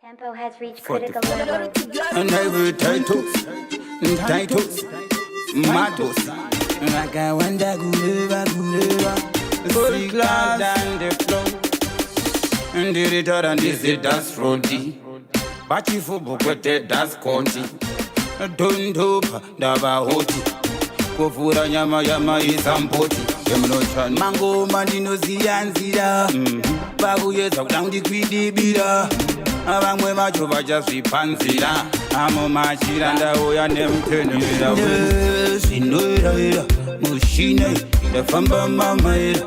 Tempo has reached critical level. And every titles, matos. Like I wonder, guleva. Full class and the flow. And the return and this is das fronti. Bachi fubu kwete das konti. Tundupa daba hoti. Kufura nyama izampoti. Yemnochan mango mandino ziyanzira. Babu yeza kudaundi kwidibira. Abangwe macho vachazvipanzira amo machira ndauya nemtenera zvinoira mushina ndafamba mamaira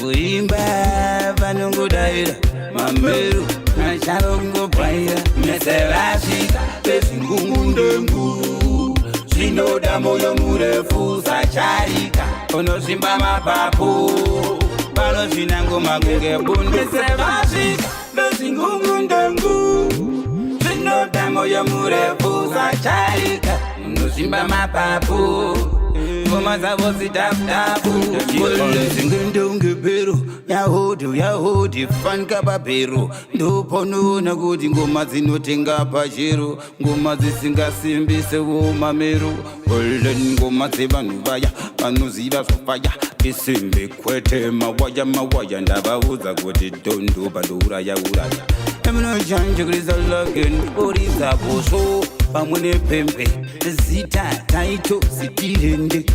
uimba vanongodaira mameru nacharo kungobvaira mesevasvika vezvingungundengu zvinoda moyo murefu sacharika unosvimba mapapu vanozvinango magenge bundu sevasvika vezvingungundengu zvinoda moyo murefu sacharika unosvimba mapapu ngoma dzavo zidafutafu zingendonge pero yahodi fankababhero ndoponoona kuti ngoma dzinotenga pachero ngoma dzisingasimbisewo mamero olen ngoma dzevanhu vaya vanoziva zvofaya isimbi kwete mawaya ndavaudza kuti dondoba ndouraya emunochanjekurisa lagen orisa boso pamwe nepembe zita taito zitirende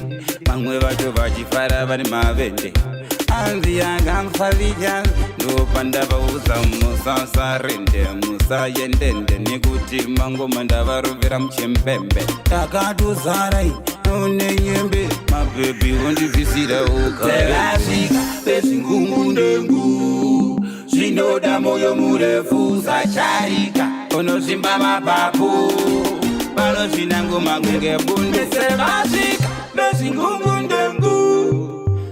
vamwe vacho vachifara vari mavende anzi angamfavija ndopandavaudza musasarende musayendende nekuti mangoma ndavarovera muchembembe takatozarai unenyembe mabhebhi ondibvisira ukavasvika vezvingungundengu zvinoda moyo murefu sacharika unosvimba mapapu vanozvinango magenge bundu sevasvika vezvingungundengu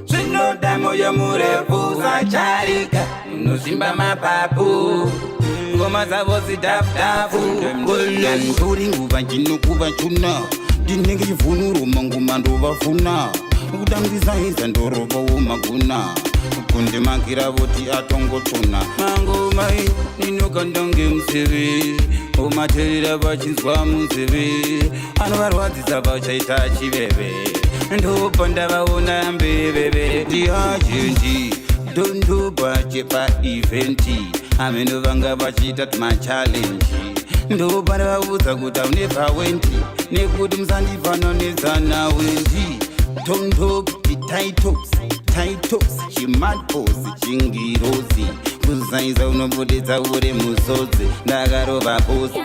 zvinoda moyo murefu sacharika unosvimba mapapu ngoma dzavo zidafutafu tori nguva ndinokuva chuna ndinenge chivhunuro mangoma ndovafuna kutangisa iza ndorovawo maguna kundimakira voti atongotuna mangoma ninokandange museve omaterera vachinzwa munzeve anovarwadzisa vachaita chiveve ndopandavaona mbeveve ndiajendi dondoba chepaivhenti ameno vanga vachiita tumachalenji ndopandavaudza kuti aune pawenti nekuti musandifananidza wendi dondobi titles chimadposi chingirozi kuzaiza unobuditsa uri musodzi ndakarova posi